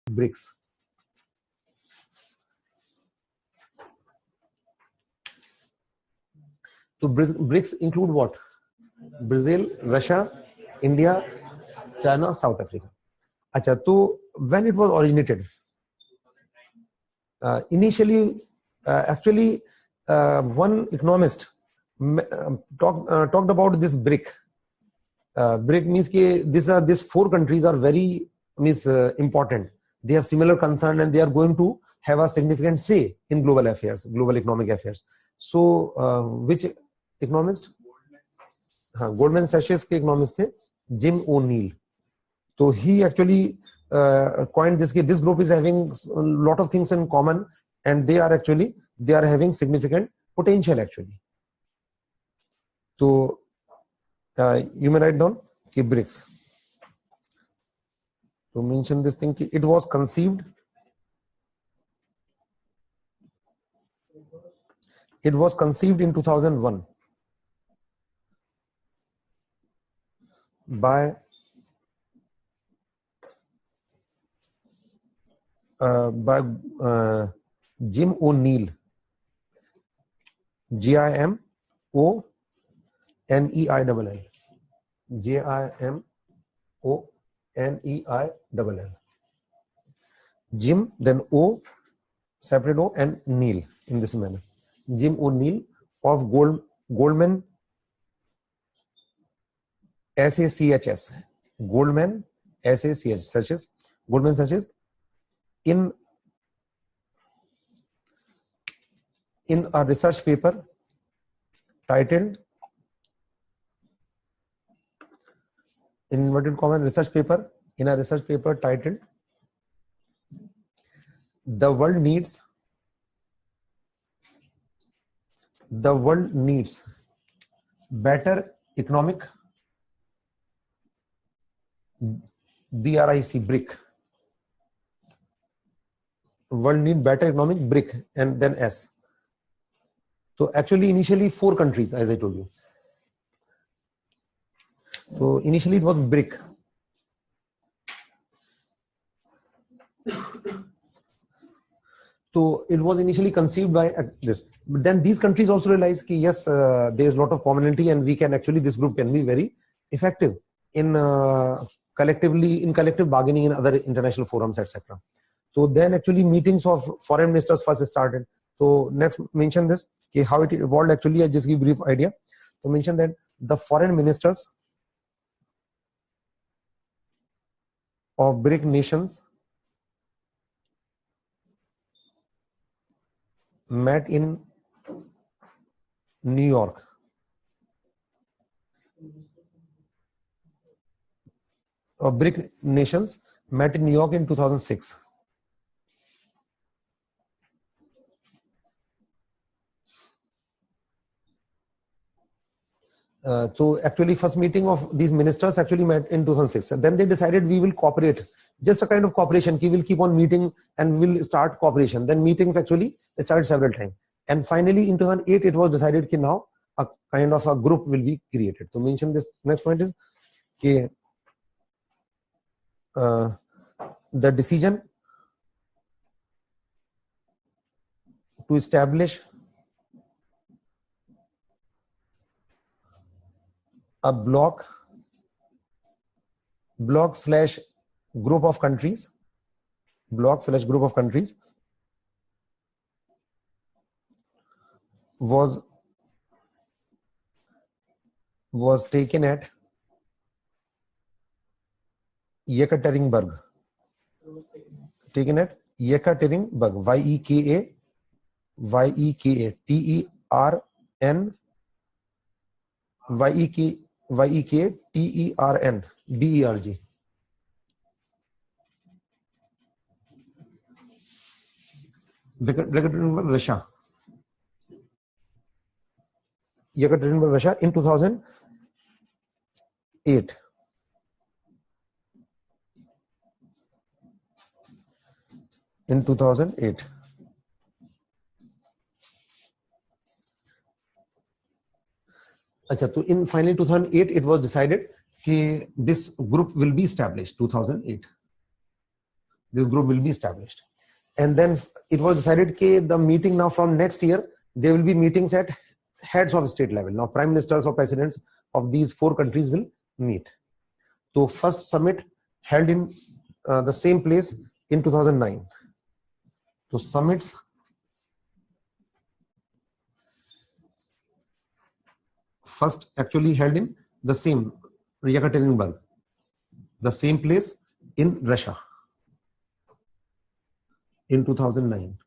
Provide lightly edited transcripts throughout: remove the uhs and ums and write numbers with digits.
BRICS. So BRICS include what? Brazil, Russia, India, China, South Africa. Acha, so when it was originated, initially, actually, one economist talked about this BRIC. BRIC means these four countries are very important. They have similar concern and they are going to have a significant say in global affairs, global economic affairs. So, which economist? Goldman Sachs ke economist the Jim O'Neill. So he actually coined this. This group is having a lot of things in common, and they are having significant potential actually. So you may write down कि BRICS. To mention this thing, it was conceived. It was conceived in 2001 by Jim O'Neill, Jimonneill, Jimonneill. Jim, then O, separate O, and Neil in this manner. Jim O'Neill of Goldman Sachs. Goldman Sachs. Goldman Sachs. In a research paper titled, in inverted comma, research paper titled The world needs better economic BRIC. World need better economic BRIC and then S. So actually initially 4 countries, as I told you. So initially it was BRIC. So it was initially conceived by this. But then these countries also realized that yes, there is a lot of commonality and we can actually, this group can be very effective in collective bargaining in other international forums, etc. So then actually meetings of foreign ministers first started. So next mention this, how it evolved actually, I just give a brief idea. So mention that the foreign ministers of BRIC nations met in New York. BRIC nations met in New York in 2006. So actually first meeting of these ministers actually met in 2006. And then they decided we will cooperate, just a kind of cooperation. We will keep on meeting and we will start cooperation. Then meetings actually started several times. And finally in 2008 it was decided that now a kind of a group will be created. To mention this next point is the decision to establish a bloc slash group of countries was taken at Yekaterinburg. Y-E-K-A-T-E-R-N B-E-R-G. Russia. Yekaterinburg, Russia in 2008. In 2008. So in finally 2008 it was decided that this group will be established. 2008. this group will be established. And then it was decided that the meeting now from next year, there will be meetings at heads of state level. Now prime ministers or presidents of these 4 countries will meet. So first summit held in the same place in 2009. So summits first actually held in the same Yekaterinburg, the same place in Russia in 2009.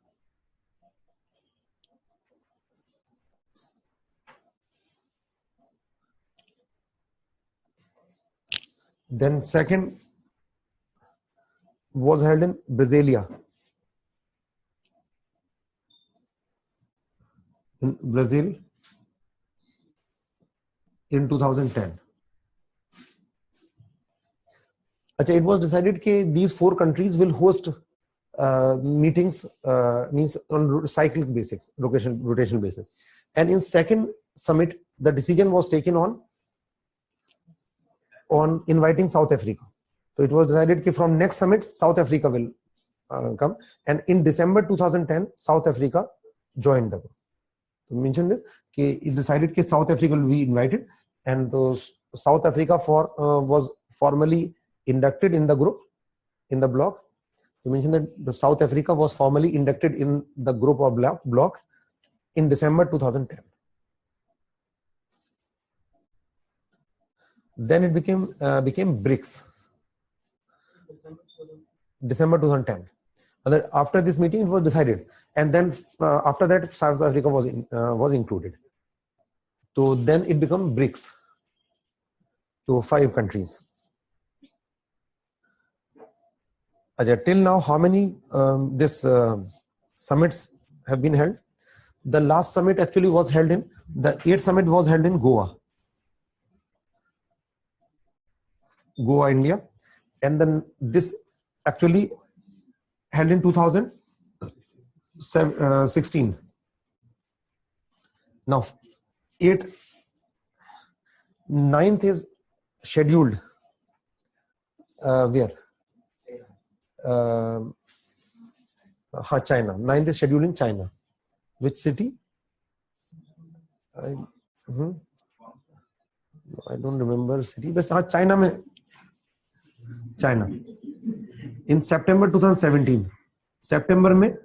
Then second was held in Brasilia, in Brazil in 2010. It was decided that these 4 countries will host meetings means on cyclic basis, rotational basis. And in second summit, the decision was taken on inviting South Africa. So it was decided that from next summit, South Africa will come. And in December 2010, South Africa joined the group. To mention this, it decided that South Africa will be invited, and South Africa was formally inducted in the group, in the bloc. To mention that the South Africa was formally inducted in the group or bloc in December 2010. Then it became BRICS, December 2010. And after this meeting, it was decided, and then after that, South Africa was included. So then it became BRICS. So 5 countries. Till now, how many summits have been held? The last summit actually was held in, the 8th summit was held in Goa, India. And then this actually held in 2016. Now, 9th is scheduled where? China. 9th is scheduled in China. Which city? I don't remember city, but China. In September 2017. September में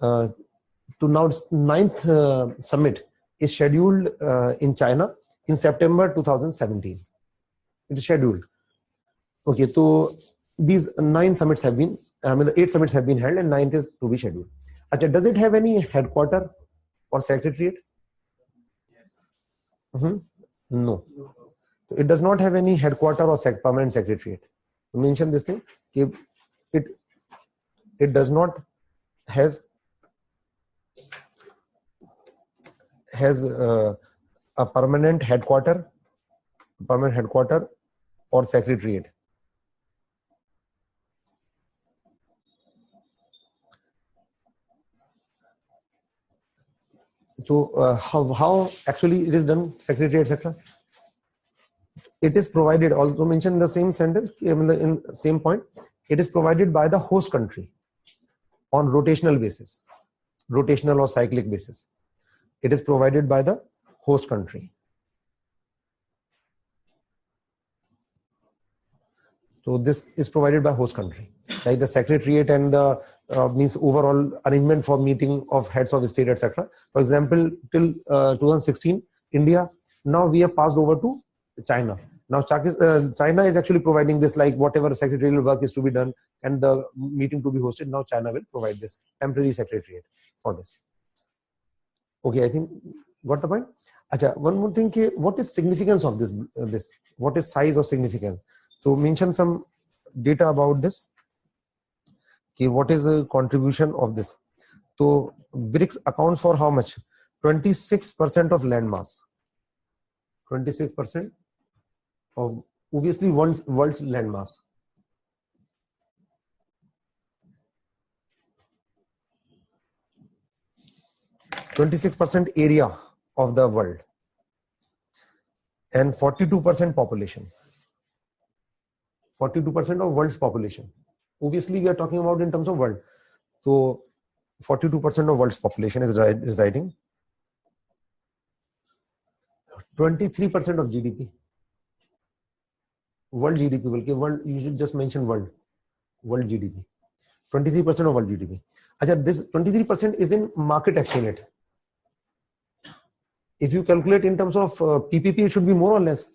to now 9th summit is scheduled in China in September 2017. It is scheduled. Okay, so these 9 summits have been, the 8 summits have been held, and 9th is to be scheduled. Does it have any headquarter or secretariat? Yes. No. It does not have any headquarter or permanent secretariat. To mention this thing, it does not has a permanent headquarter or secretariat. So how actually it is done, secretariat, etc. It is provided, also mentioned in the same sentence, in the same point, it is provided by the host country on rotational basis, rotational or cyclic basis. It is provided by the host country. So this is provided by host country, like the secretariat and the means overall arrangement for meeting of heads of state, etc. For example, till 2016, India, now we have passed over to China. Now China is actually providing this, like whatever secretarial work is to be done and the meeting to be hosted. Now China will provide this temporary secretariat for this. Okay, I think got the point. One more thing, what is significance of this? What is size or significance? To mention some data about this. Okay, what is the contribution of this? So BRICS accounts for how much? 26% of land mass. 26% of obviously world's land mass. %26 area of the world and 42% population. 42% of world's population. Obviously, we are talking about in terms of world. So 42% of world's population is residing. 23% of GDP. World GDP, world, you should just mention world GDP. 23% of world GDP. This 23% is in market exchange rate. If you calculate in terms of PPP, it should be more or less?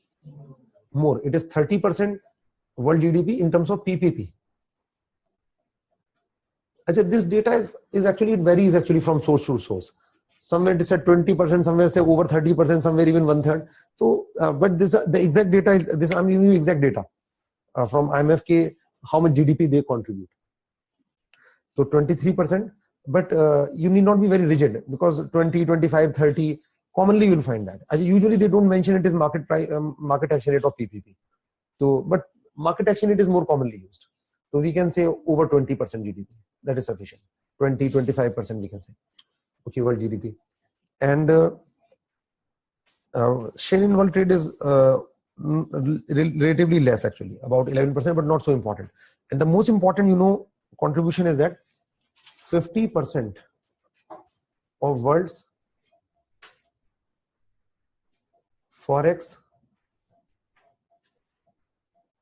More. It is 30% world GDP in terms of PPP. This data is actually, it varies actually from source to source. Somewhere it is at 20%, somewhere say over 30%, somewhere even 1/3. So, but this the exact data is this. I'm giving you exact data from IMF how much GDP they contribute. So 23%, but you need not be very rigid, because 20, 25, 30, commonly you'll find that. Usually they don't mention it is market price, market action rate of PPP. So, but market action rate is more commonly used. So we can say over 20% GDP. That is sufficient. 20, 25% we can say. Okay, world GDP. And share in world trade is relatively less actually, about 11%, but not so important. And the most important, contribution is that 50% of world's forex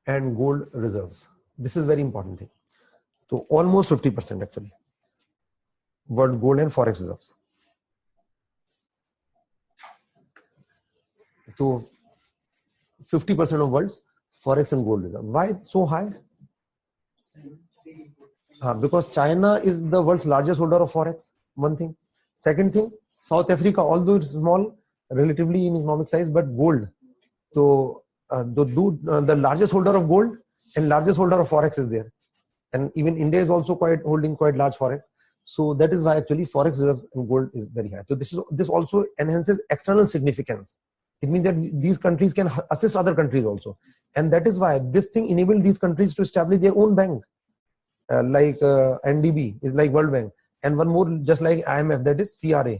and gold reserves. This is very important thing. So almost 50% actually, world gold and forex reserves. So 50% of world's forex and gold reserve. Why so high? Because China is the world's largest holder of forex. One thing. Second thing, South Africa, although it's small relatively in economic size, but gold. So the largest holder of gold and largest holder of forex is there. And even India is also holding quite large forex. So that is why actually forex reserves and gold is very high. So this also enhances external significance. It means that these countries can assist other countries also. And that is why this thing enabled these countries to establish their own bank. Like ADB is like World Bank. And one more just like IMF, that is CRA,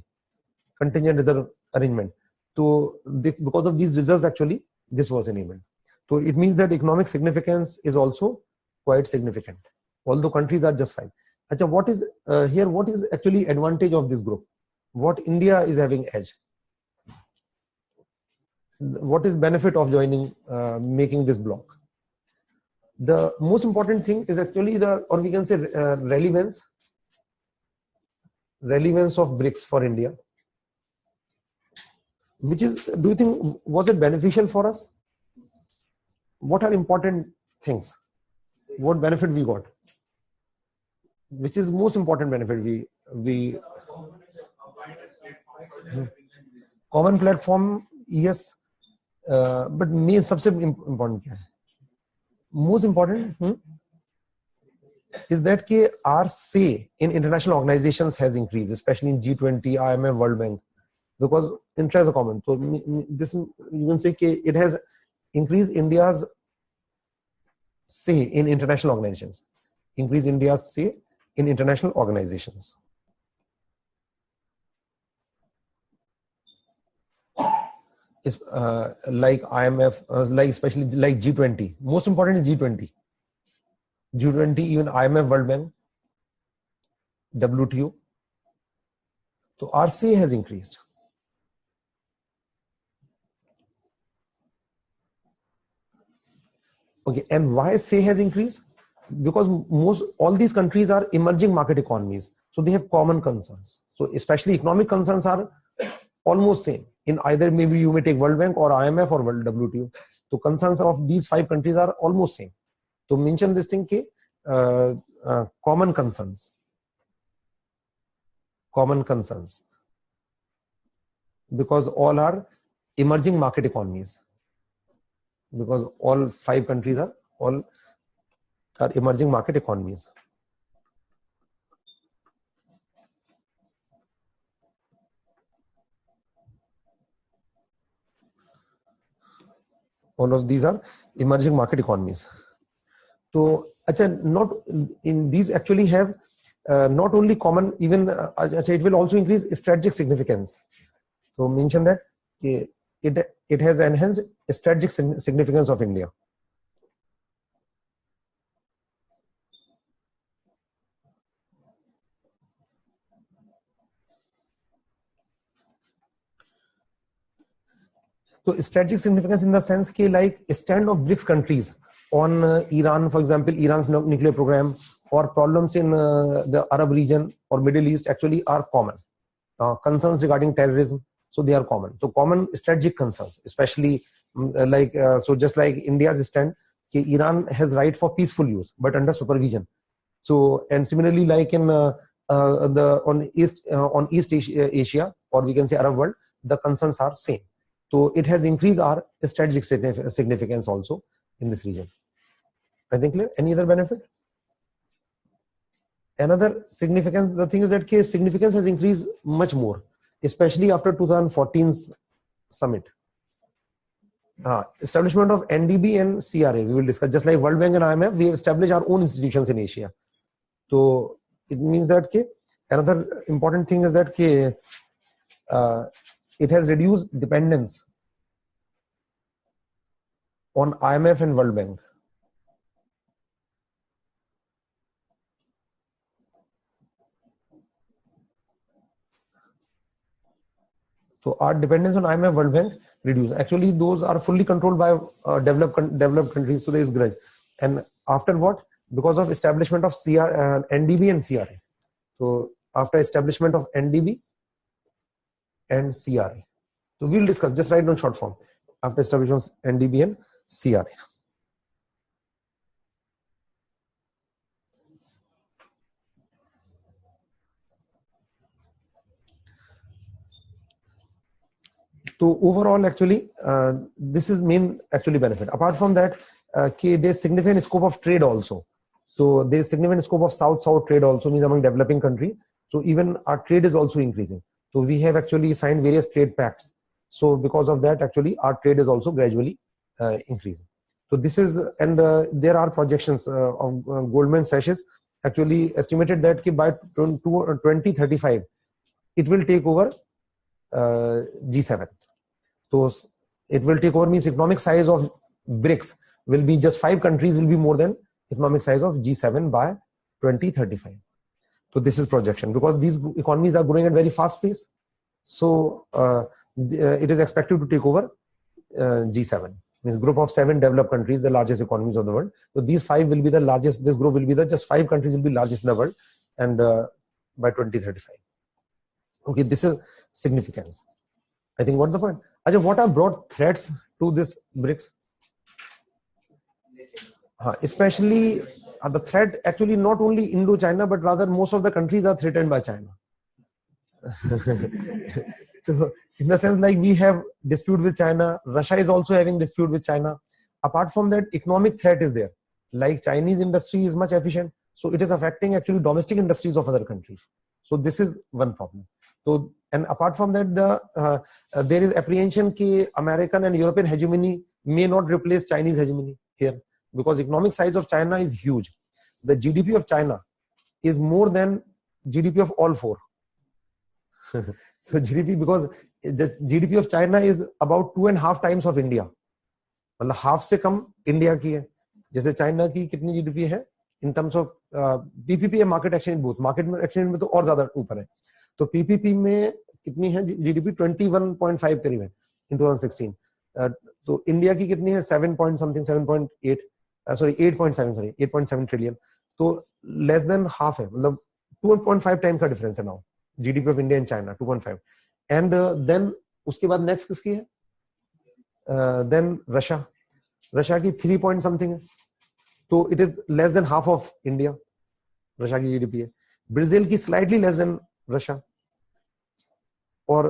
Contingent Reserve Arrangement. So because of these reserves actually, this was enabled. So it means that economic significance is also quite significant. Although countries are just fine. What is here? What is actually advantage of this group? What India is having edge? What is benefit of joining, making this block? The most important thing is actually or we can say relevance of BRICS for India. Which is, do you think, was it beneficial for us? What are important things? What benefit we got? Which is most important benefit we common platform, yes, but main सबसे important क्या है? Most important is that our say in international organizations has increased, especially in G20, IMF, World Bank, because interests are common. So this you can say it has increased India's say in international organizations. Increase India's say in international organizations. Is like IMF, like especially like G20. Most important is G20. G20, even IMF, World Bank, WTO. So our say has increased. Okay, and why say has increased? Because all these countries are emerging market economies, so they have common concerns. So especially economic concerns are almost same. In either maybe you may take World Bank or IMF or World WTO. So concerns of these 5 countries are almost same. So mention this thing common concerns. Common concerns. Because all are emerging market economies. Because all 5 countries are emerging market economies. All of these are emerging market economies. So, not in these actually have not only common, even it will also increase strategic significance. So mention that it has enhanced strategic significance of India. So strategic significance in the sense कि like stand of BRICS countries on Iran, for example, Iran's nuclear program, or problems in the Arab region or Middle East actually are common. Concerns regarding terrorism, so they are common. So common strategic concerns, especially so just like India's stand, Iran has right for peaceful use but under supervision. So and similarly like in on East Asia, or we can say Arab world, the concerns are same. So it has increased our strategic significance also in this region. I think clear. Any other benefit? Another significance, the thing is that case significance has increased much more, especially after 2014's summit. Establishment of NDB and CRA, we will discuss. Just like World Bank and IMF, we have established our own institutions in Asia. So it means that another important thing is that it has reduced dependence on IMF and World Bank. So our dependence on IMF, World Bank reduced. Actually, those are fully controlled by developed countries. So there is grudge. And after what? Because of establishment of NDB and CRA. So after establishment of NDB and CRA. So we'll discuss, just write down short form. After establishment of NDB and CRA. So overall, actually, this is main actually benefit. Apart from that, there's significant scope of trade also. So there's significant scope of South-South trade also, means among developing country. So even our trade is also increasing. So we have actually signed various trade pacts. So because of that, actually, our trade is also gradually increasing. So this is, and there are projections of Goldman Sachs actually estimated that by 2035, it will take over G7. So it will take over means economic size of BRICS will be just 5 countries will be more than economic size of G7 by 2035. So this is projection because these economies are growing at very fast pace. So it is expected to take over G7, means group of 7 developed countries, the largest economies of the world. So these 5 will be the largest. This group will be the just 5 countries will be largest in the world, and by 2035. Okay, this is significance. I think what the point? Ajay, what are broad threats to this BRICS? Especially the threat actually not only Indo-China, but rather most of the countries are threatened by China. So in the sense like we have dispute with China, Russia is also having dispute with China. Apart from that, economic threat is there. Like Chinese industry is much efficient. So it is affecting actually domestic industries of other countries. So this is one problem. So, and apart from that, there is apprehension that American and European hegemony may not replace Chinese hegemony here, because economic size of China is huge. The GDP of China is more than GDP of all 4. So GDP, because the GDP of China is about 2.5 times of India. मतलब half से कम India की है. जैसे China की कितनी GDP है in terms of PPP market exchange both. Market exchange में तो और ज़्यादा ऊपर है. तो PPP में कितनी है GDP 21.5 करीब है in 2016. तो इंडिया की कितनी है 8.7 ट्रिलियन. तो less than half है, मतलब 2.5 टाइम का डिफरेंस है now GDP of India and China 2.5. And then उसके बाद next किसकी है? Then Russia की 3 point something है. तो it is less than half of India. Russia की GDP है. Brazil की slightly less than Russia. और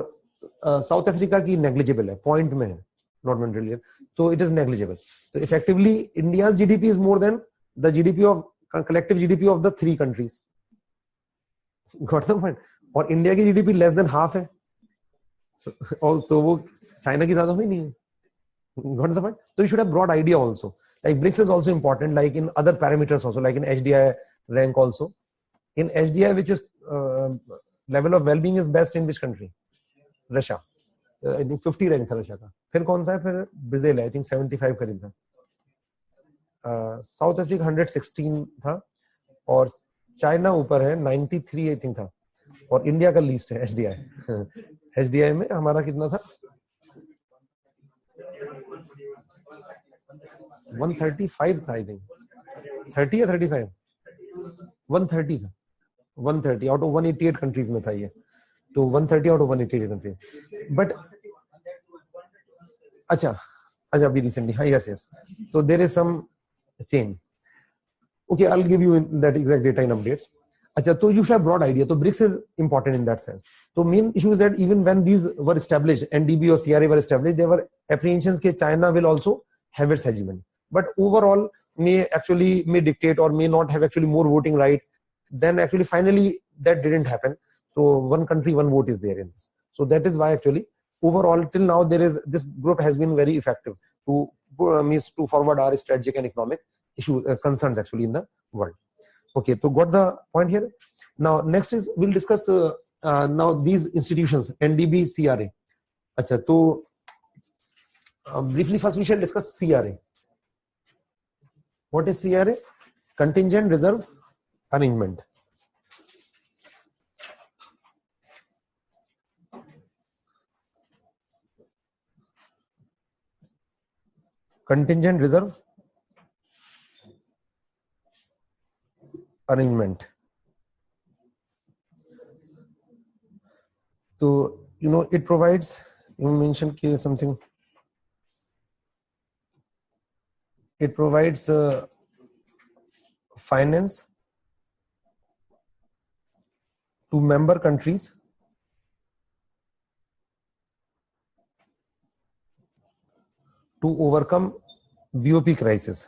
साउथ अफ्रीका की नेग्लिजिबल है, पॉइंट में है, नॉट 1 ट्रिलियन. तो इट इज नेग्लिजिबल. तो effectively India's GDP is more than the GDP of collective GDP of the 3 countries. Got the point. और India की GDP less than half है, और तो वो चाइना की ज्यादा ही नहीं है. Got the point. तो you should have broad idea also. Like BRICS is also important, like in other parameters also, like in HDI rank also. In HDI which is level of wellbeing is best in which country? Russia. I think 50 rank था Russia का. फिर कौन सा है? फिर Brazil है, I think 75 करीब था. साउथ अफ्रीका 116 था, और चाइना ऊपर है 93 आई थिंक था, और इंडिया का लीस्ट है एचडीआई. एचडीआई में हमारा कितना था? 135 था, I think 30 या 35, 130 था, 130 आउट ऑफ 188 कंट्रीज में था ये, तो 130 आउट ऑफ 188 कंट्रीज. बट अच्छा अभी रिसेंटली, हाँ, यस यस, तो there is some change. Okay, I'll give you that exact data in updates. अच्छा, तो you should have broad idea. तो BRICS is important in that sense. तो main issue is that even when these were established, NDB or CRA were established, there were apprehensions that China will also have its hegemony. But overall, may dictate or may not have actually more voting right. Then actually finally that didn't happen. So one country, one vote is there in this. So that is why actually overall till now this group has been very effective to forward our strategic and economic concerns actually in the world. Okay, so got the point here. Now next is we'll discuss now these institutions, NDB, CRA. Acha, so briefly first we shall discuss CRA. What is CRA? Contingent Reserve Arrangement. Contingent Reserve Arrangement. So it provides, you mentioned something, it provides finance to member countries to overcome BOP crisis.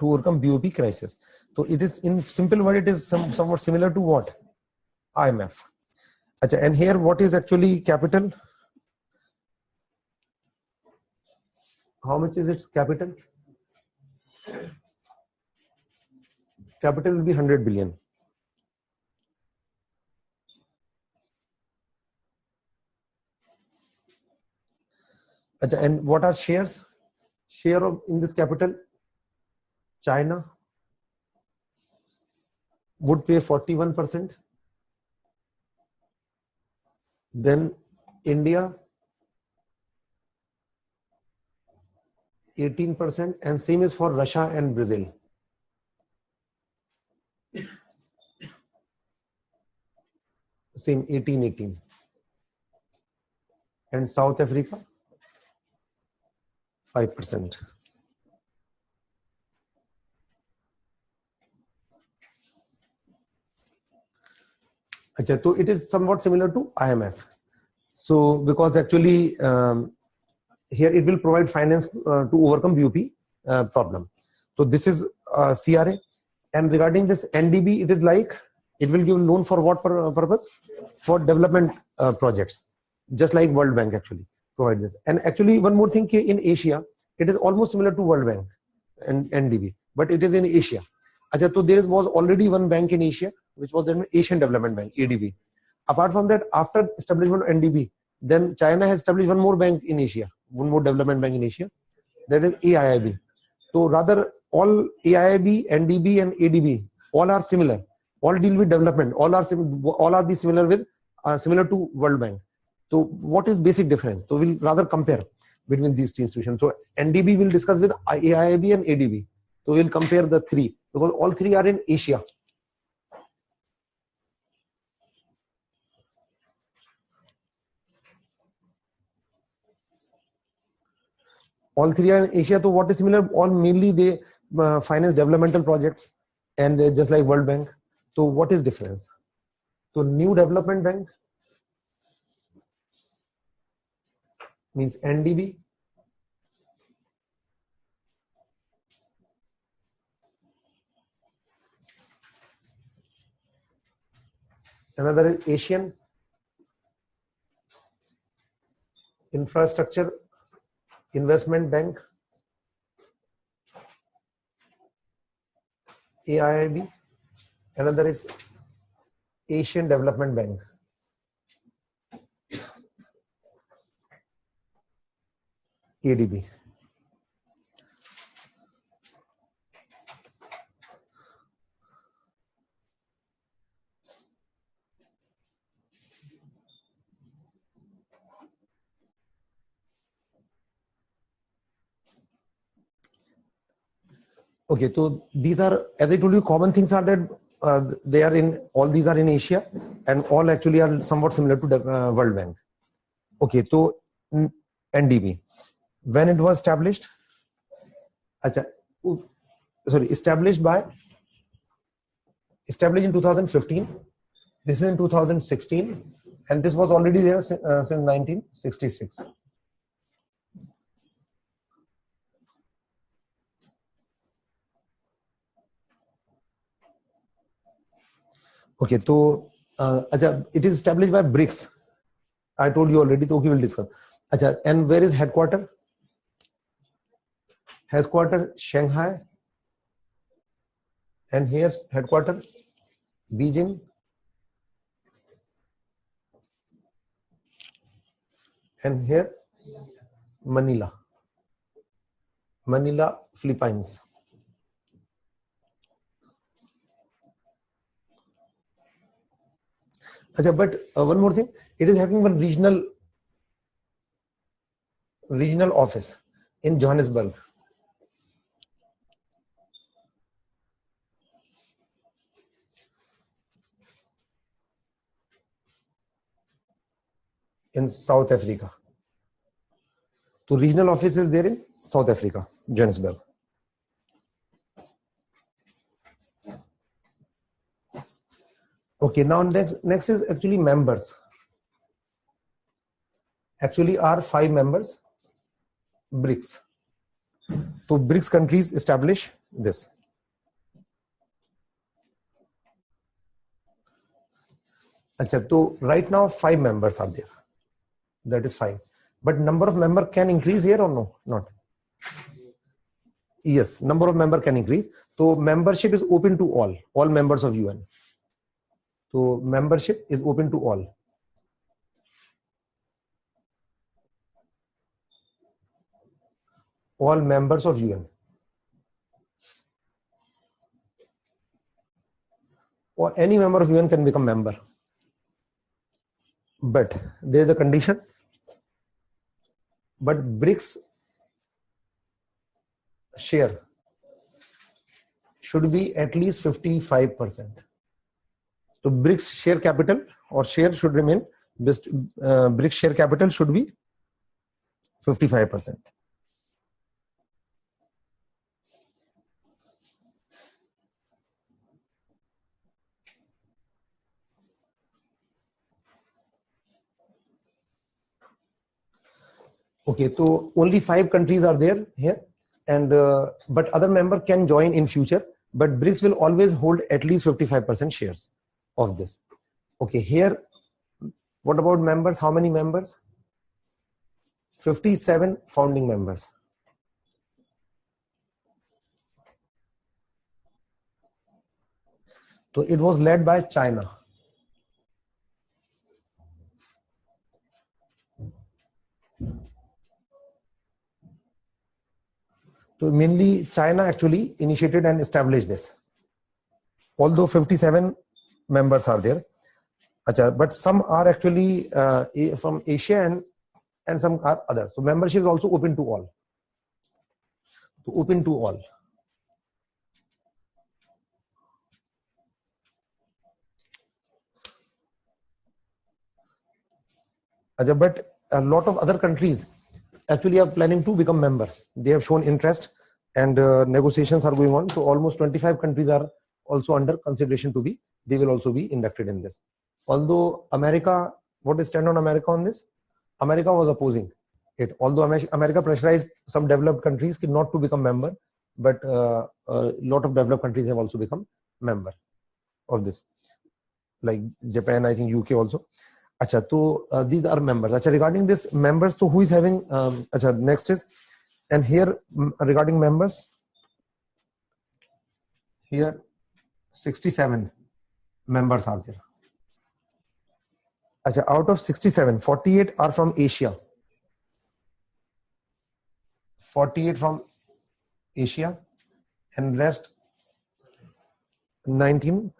To overcome BOP crisis. So it is, in simple word, it is somewhat similar to what? IMF. Achha, and here what is actually capital? How much is its capital? Capital will be 100 billion. Achha, and what are shares? Share of in this capital? China would pay 41%. Then India 18%, and same is for Russia and Brazil. Same 18. And South Africa 5%. Achha, so it is somewhat similar to IMF. So because actually here it will provide finance to overcome BOP problem. So this is CRA. And regarding this NDB, it is like it will give loan for what purpose? For development projects, just like World Bank actually provide this. And actually one more thing, in Asia, it is almost similar to World Bank and NDB, but it is in Asia. Achha, so there was already one bank in Asia, which was the Asian Development Bank, ADB. Apart from that, after establishment of NDB, then China has established one more bank in Asia, one more development bank in Asia, that is AIIB. So rather all AIIB, NDB and ADB, all are similar, all deal with development, all are similar to World Bank. So what is basic difference? So we'll rather compare between these two institutions. So NDB will discuss with AIIB and ADB. So we'll compare the three, because all three are in Asia. All three are in Asia. So what is similar? All mainly they finance developmental projects, and just like World Bank. So what is difference? So New Development Bank means NDB. Another is Asian Infrastructure Investment Bank, AIIB. Another is Asian Development Bank, ADB. Okay, so these are, as I told you, common things are that they are in, all these are in Asia, and all actually are somewhat similar to the World Bank. Okay, so NDB, when it was established, established in 2015. This is in 2016, and this was already there since 1966. Okay, so it is established by BRICS. I told you already, so we will discuss. And where is headquarter? Headquarter Shanghai, and here headquarter Beijing, and here Manila, Philippines. But one more thing, it is having one regional office in Johannesburg. In South Africa. So regional office is there in South Africa, Johannesburg. Okay, now next is actually members. Actually are 5 members, BRICS. So BRICS countries establish this. So right now 5 members are there. That is fine. But number of members can increase here or no? Not. Yes, number of members can increase. So membership is open to all members of UN. So membership is open to all. All members of UN. Or any member of UN can become member. But there is a condition. But BRICS share should be at least 55%. So BRICS share capital or share should remain, BRICS share capital should be 55%. Okay, so only 5 countries are there here, and but other member can join in future, but BRICS will always hold at least 55% shares of this. Okay, here, what about members? How many members? 57 founding members. So it was led by China. So mainly China actually initiated and established this. Although 57 members are there, but some are actually from Asia and some are others. So membership is also open to all. So open to all. But a lot of other countries actually are planning to become member. They have shown interest, and negotiations are going on. So almost 25 countries are also under consideration to be, they will also be inducted in this. Although America, what is stand on America on this? America was opposing it. Although America pressurized some developed countries not to become member, but a lot of developed countries have also become member of this, like Japan, I think UK also. So these are members. Regarding this members, so who is having? Next is, and here regarding members, here 67 members are there. Out of 67, 48 are from Asia. 48 from Asia, and rest 19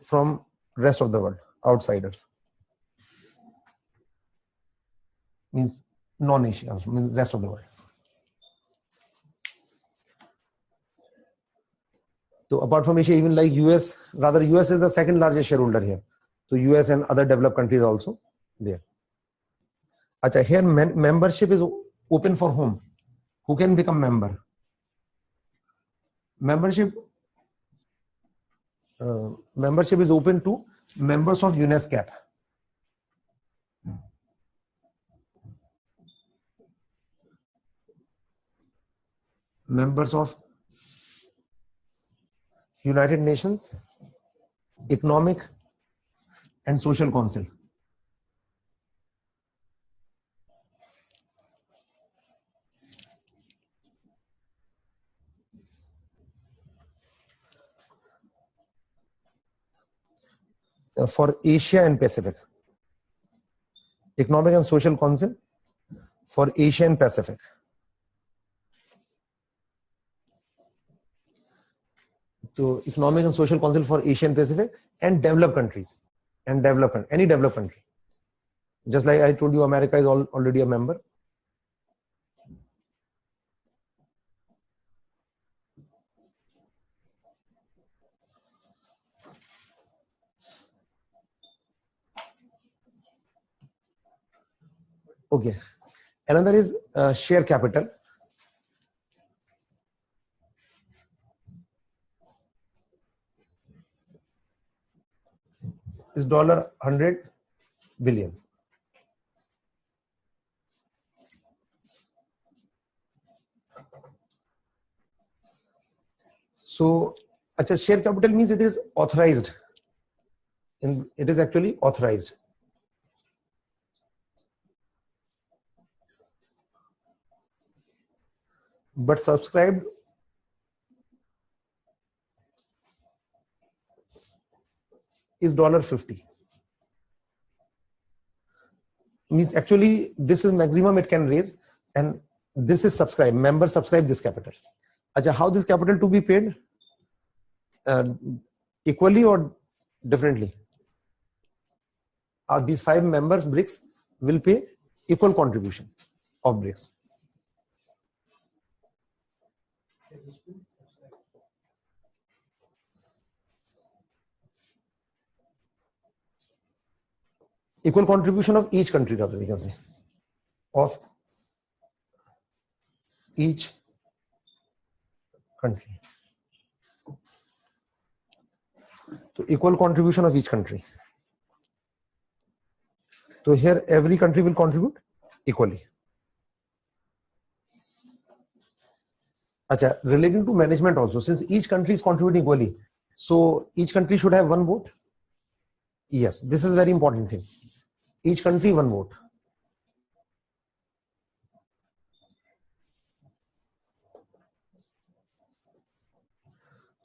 from rest of the world, outsiders. Means non-Asia, means rest of the world. So apart from Asia, even like US, rather US is the second largest shareholder here. So US and other developed countries also there. Acha, here membership is open for whom? Who can become member? Membership is open to members of UNESCO. Members of United Nations Economic and Social Council. For Asia and Pacific. Economic and Social Council for Asia and Pacific. So Economic and Social Council for Asia and Pacific and developed countries and any developed country. Just like I told you, America is already a member. Okay. Another is share capital. Is $100 billion. So, share capital means it is authorized. It is actually authorized. But subscribed is $50. Means actually this is maximum it can raise, and this is subscribe. Members subscribe this capital. How this capital to be paid? Equally or differently? These 5 members BRICS will pay equal contribution of BRICS. Equal contribution of each country, rather we can say, of each country. So equal contribution of each country. So here every country will contribute equally. Relating to management also, since each country is contributing equally, so each country should have 1 vote. Yes, this is very important thing. Each country 1 vote.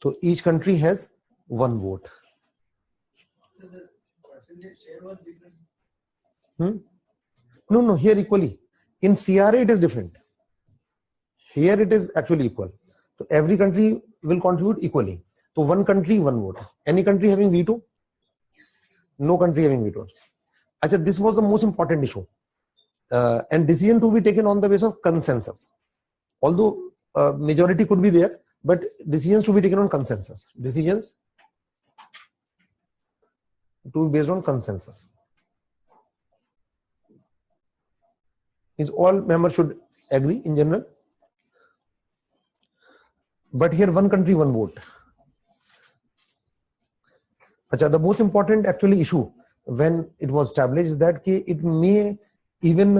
So each country has 1 vote. So the percentage share was different. No, here equally. In CRA it is different. Here it is actually equal. So every country will contribute equally. So 1 country, 1 vote. Any country having veto? No country having veto. This was the most important issue. And decision to be taken on the basis of consensus. Although majority could be there, but decisions to be taken on consensus. Decisions to be based on consensus. Means all members should agree in general. But here 1 country, 1 vote. The most important actually issue when it was established is that it may even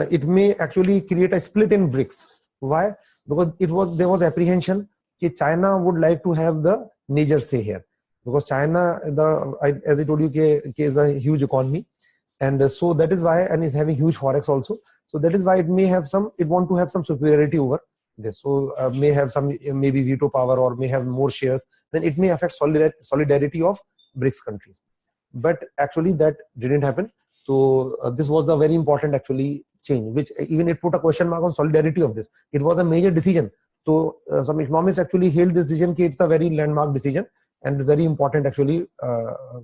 it may actually create a split in BRICS. Why? Because there was apprehension that China would like to have the major say here, because China, as I told you, is a huge economy, and so that is why, and is having huge forex also. So that is why it may have some, it want to have some superiority over this. So may have some maybe veto power or may have more shares. Then it may affect solidarity of BRICS countries. But actually that didn't happen. So this was the very important actually change, which even it put a question mark on solidarity of this. It was a major decision. So some economists actually hailed this decision. It's a very landmark decision and very important actually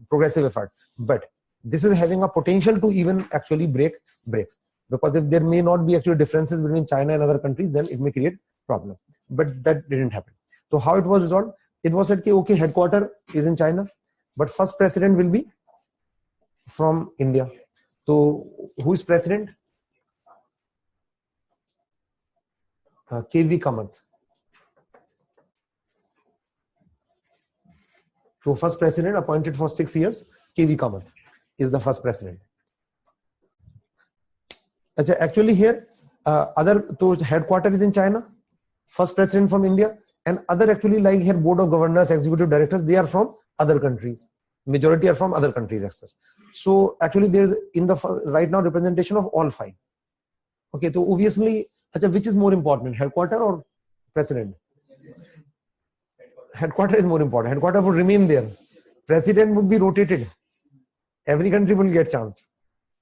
progressive effort. But this is having a potential to even actually break BRICS, because if there may not be actually differences between China and other countries, then it may create problem. But that didn't happen. So how it was resolved? It was said, okay, headquarter is in China, but first president will be from India. So who is president? KV Kamath. So first president appointed for 6 years, KV Kamath is the first president. Actually here, headquarters is in China, first president from India, and other actually like here board of governors, executive directors, they are from other countries. Majority are from other countries access. So actually there is in the right now representation of all 5. Okay, so obviously, which is more important, headquarters or president? Headquarters is more important. Headquarters would remain there. President would be rotated. Every country will get chance.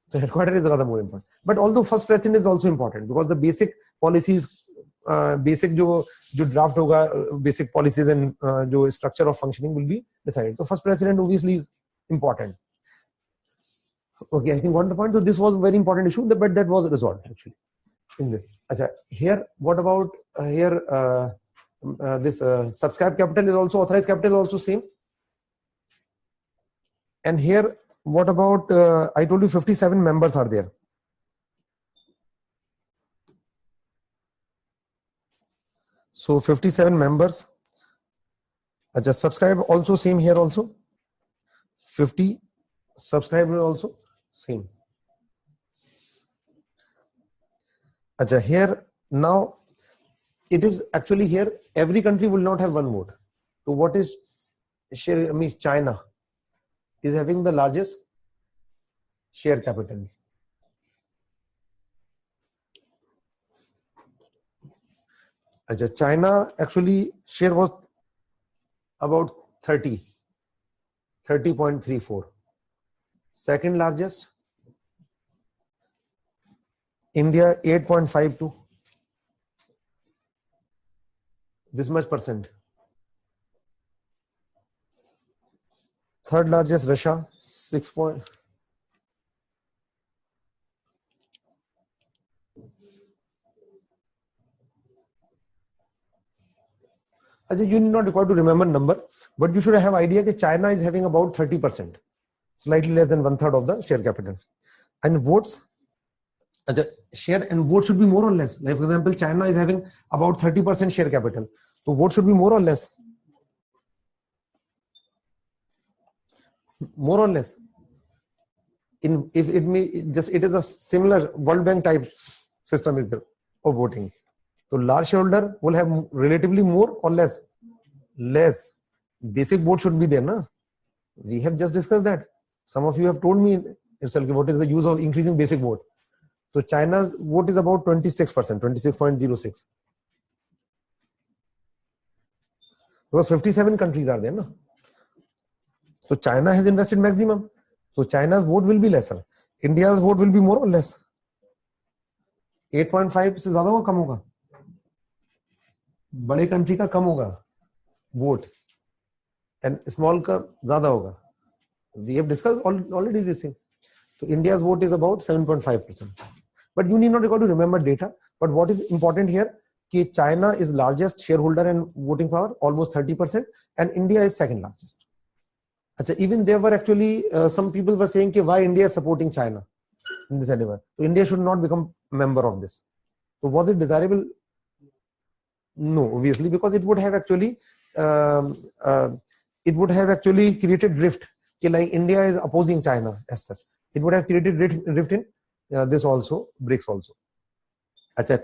So headquarters is rather more important. But although first president is also important because the basic policies, basic जो draft होगा, basic policies and जो structure of functioning will be decided. So first president obviously is important. Okay, I think got the point. So this was a very important issue, but that was resolved actually in this. Here, what about this subscribed capital is also authorized capital is also same. And here, what about I told you 57 members are there. So 57 members. Subscribe also same here also. 50 subscribers also same. Here now it is actually here every country will not have one vote. So what is share means China is having the largest share capital. China actually share was about 30.34. Second largest, India 8.52. This much percent. Third largest, Russia 6. You need not require to remember number, but you should have idea that China is having about 30%, slightly less than 1/3 of the share capital. And votes, share and vote should be more or less. Like for example, China is having about 30% share capital. So vote should be more or less. More or less. If it may just it is a similar World Bank type system is there of voting. So large shareholder will have relatively more or less? Less. Basic vote should be there, na? We have just discussed that. Some of you have told me itself what is the use of increasing basic vote. So China's vote is about 26%, 26.06. Because 57 countries are there, na? So China has invested maximum. So China's vote will be lesser. India's vote will be more or less. 8.5 से ज़्यादा होगा कम होगा? बड़े country का कम होगा vote and small का ज़्यादा होगा. We have discussed already this thing. So India's vote is about 7.5%. But you need not require to remember data. But what is important here? That China is largest shareholder and voting power, almost 30%, and India is second largest. Even there were actually some people were saying why India is supporting China in this endeavor. So India should not become member of this. So was it desirable? No, obviously, because it would have actually created rift. Like India is opposing China as such. It would have created rift in this also, BRICS also.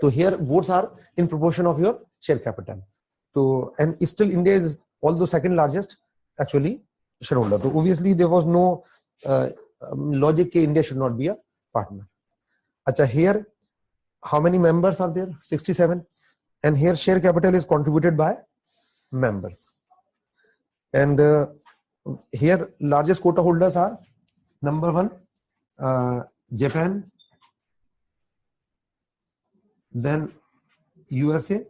So here votes are in proportion of your share capital. So and still India is although second largest actually shareholder. So obviously there was no logic that India should not be a partner. Here how many members are there? 67. And here share capital is contributed by members. And here largest quota holders are number 1 Japan, then USA,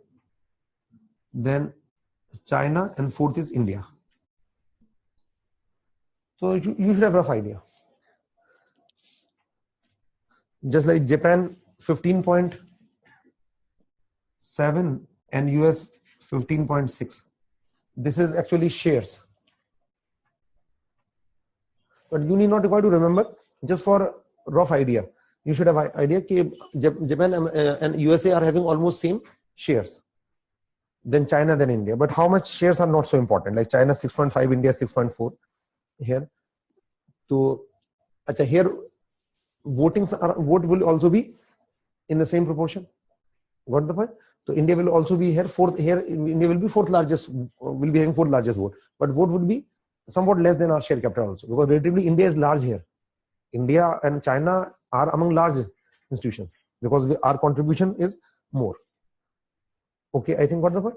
then China, and 4th is India. So you should have a rough idea. Just like Japan 15.7 and US 15.6. This is actually shares. But you need not require to remember, just for rough idea. You should have an idea that Japan and USA are having almost same shares than China, than India. But how much shares are not so important. Like China 6.5, India 6.4 here. So here vote will also be in the same proportion. Got the point? So India will also be here fourth. Here India will be fourth largest. Will be having fourth largest vote. But vote would be somewhat less than our share capital also, because relatively India is large here. India and China are among large institutions because our contribution is more. Okay, I think got the point.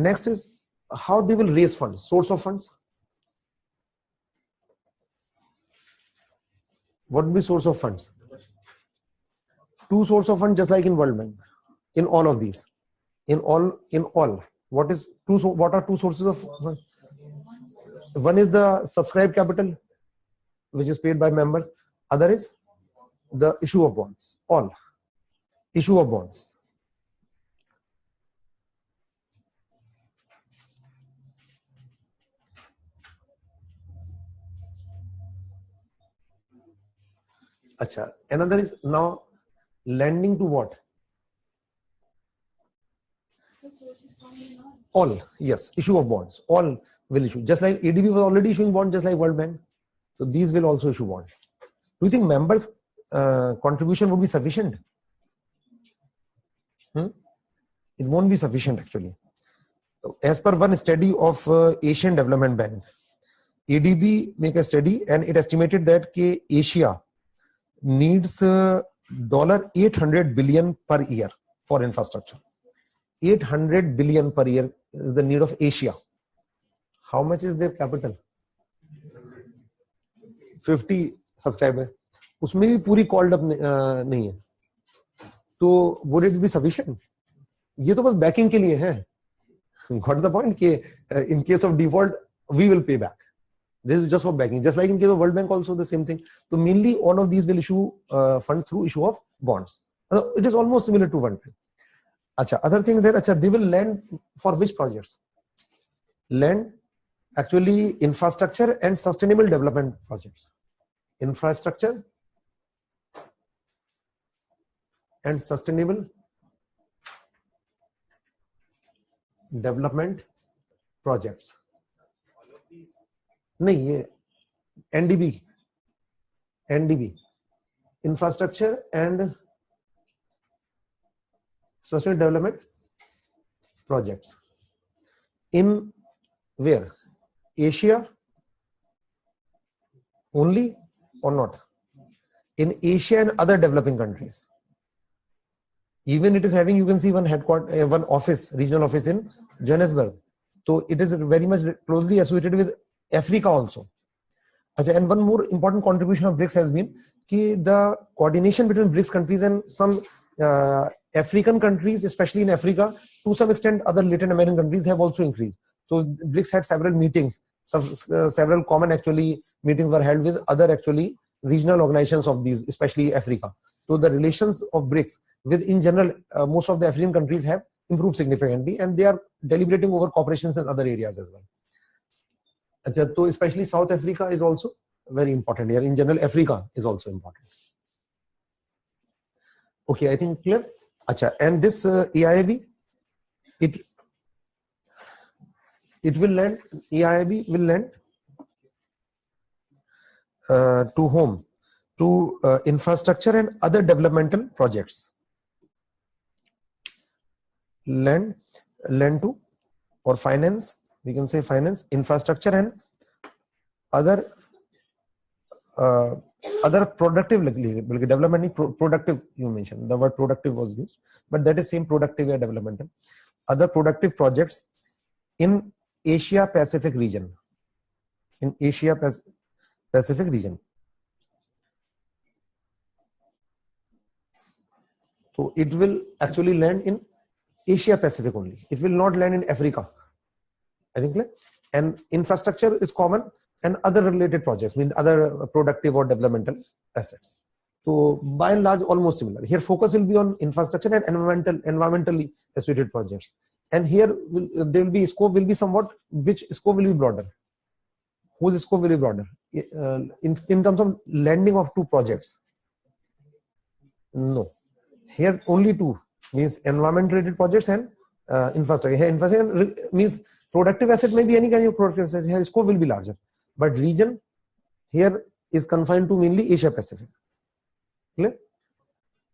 Next is how they will raise funds. Source of funds. What will be source of funds? Two source of funds, just like in World Bank. In all of these, in all, what are two sources of funds? One is the subscribed capital, which is paid by members. Other is the issue of bonds. All issue of bonds. Another is now lending to what? All, yes, issue of bonds. All will issue. Just like ADB was already issuing bonds, just like World Bank. So these will also issue bonds. Do you think members' contribution would be sufficient? It won't be sufficient actually. As per one study of Asian Development Bank, ADB make a study and it estimated that Asia needs $800 billion per year for infrastructure. 800 billion per year is the need of Asia. How much is their capital? 50 subscribers. उसमें भी पूरी called up नहीं है. तो would it be sufficient? ये तो बस backing के लिए है. Got the point? कि in case of default we will pay back. This is just for backing. Just like in case of World Bank also the same thing. So mainly all of these will issue funds through issue of bonds. It is almost similar to one thing. Other things that they will lend for which projects? Lend actually infrastructure and sustainable development projects. Infrastructure and sustainable development projects. नहीं ये NDB infrastructure and sustainable development projects in where? Asia only or not? In Asia and other developing countries. Even it is having, you can see one headquarters, one office, regional office in Johannesburg. So it is very much closely associated with Africa also. And one more important contribution of BRICS has been the coordination between BRICS countries and some African countries, especially in Africa, to some extent other Latin American countries have also increased. So BRICS had several meetings, several common actually meetings were held with other actually regional organizations of these, especially Africa. So the relations of BRICS with in general most of the African countries have improved significantly and they are deliberating over cooperations in other areas as well. So especially South Africa is also very important here. In general, Africa is also important. Okay, I think clear. And this AIIB, it will lend, AIIB will lend to whom? To infrastructure and other developmental projects. Lend to or finance, we can say finance, infrastructure and other productive development. Productive, you mentioned the word productive was used, but that is same productive or developmental. Other productive projects in Asia Pacific region. In Asia Pacific region. So it will actually land in Asia Pacific only. It will not land in Africa. I think, and infrastructure is common and other related projects, mean other productive or developmental assets. So by and large, almost similar. Here focus will be on infrastructure and environmentally associated projects. and here there will be scope will be somewhat, which scope will be broader? Whose scope will be broader? In terms of lending of two projects? No. Here only two, means environment related projects and infrastructure. Here infrastructure means productive asset, may be any kind of productive asset. Here scope will be larger, but region here is confined to mainly Asia Pacific. Clear?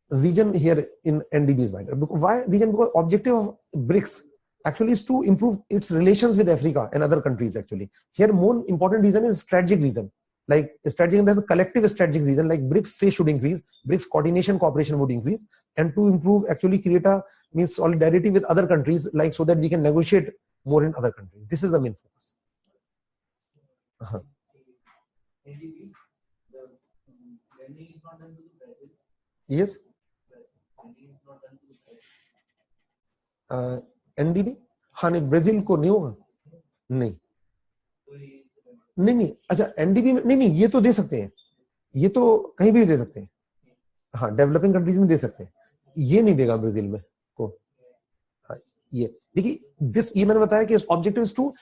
Region here in NDB is wider. Why region? Because objective of BRICS actually is to improve its relations with Africa and other countries. Actually, here more important reason is strategic reason. Like strategic, there's a collective strategic reason. Like BRICS say should increase, BRICS coordination cooperation would increase, and to improve actually create a means solidarity with other countries, like so that we can negotiate more in other countries. This is the main focus. ADB, the lending is not done to Brazil. Yes. Lending is not done to Brazil. NDB, हाँ नहीं, Brazil को नहीं होगा, नहीं नहीं नहीं, अच्छा NDB में नहीं, ये तो दे सकते हैं, ये तो कहीं भी दे सकते हैं, हाँ डेवलपिंग कंट्रीज में दे सकते हैं, ये नहीं देगा ब्राजील में को। हाँ, ये देखिए दिस, ये मैंने बताया कि objective is to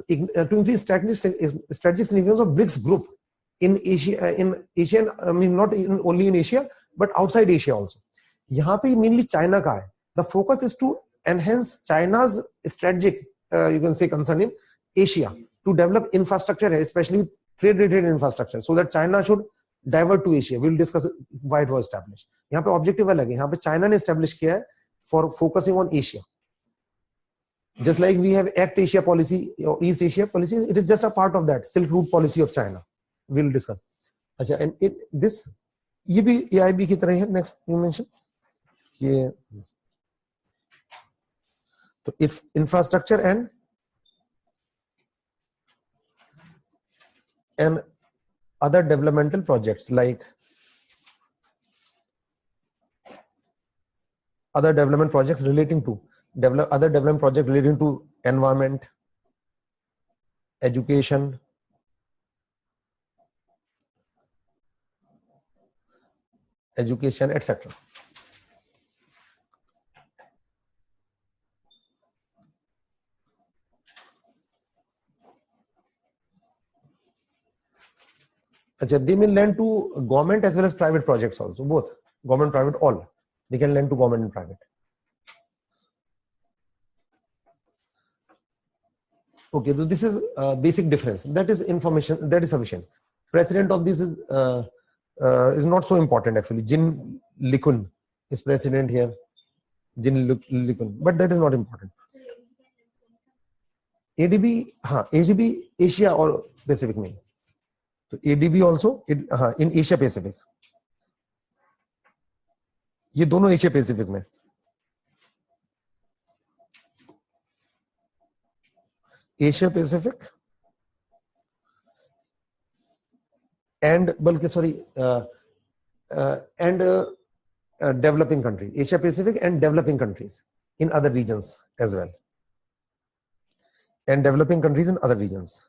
increase strategic significance of BRICS group in Asia, I mean not only in Asia but outside Asia also. यहाँ पे मेनली चाइना का है, the focus is to enhance China's strategic you can say concern in Asia to develop infrastructure, especially trade related infrastructure, so that China should divert to Asia. We will discuss why it was established. यहाँ पे objective अलग है, यहाँ पे China ने establish किया है for focusing on Asia. Just like we have Act Asia policy or East Asia policy, it is just a part of that Silk Route policy of China. We will discuss. अच्छा, and this ये भी AIIB की तरह है. Next you mention ये तो if infrastructure and other developmental projects, like other development projects relating to other development projects relating to environment, education, etc. They may lend to government as well as private projects also, both government, private, all. They can lend to government and private. Okay, so this is a basic difference. That is information, that is sufficient. President of this is not so important actually. Jin Likun is president here. Jin Likun, but that is not important. ADB, ADB Asia or Pacific में. तो ADB also in Asia Pacific. ये दोनों Asia Pacific में. Asia Pacific and बल्कि sorry and developing countries, Asia Pacific and developing countries in other regions as well, and developing countries in other regions.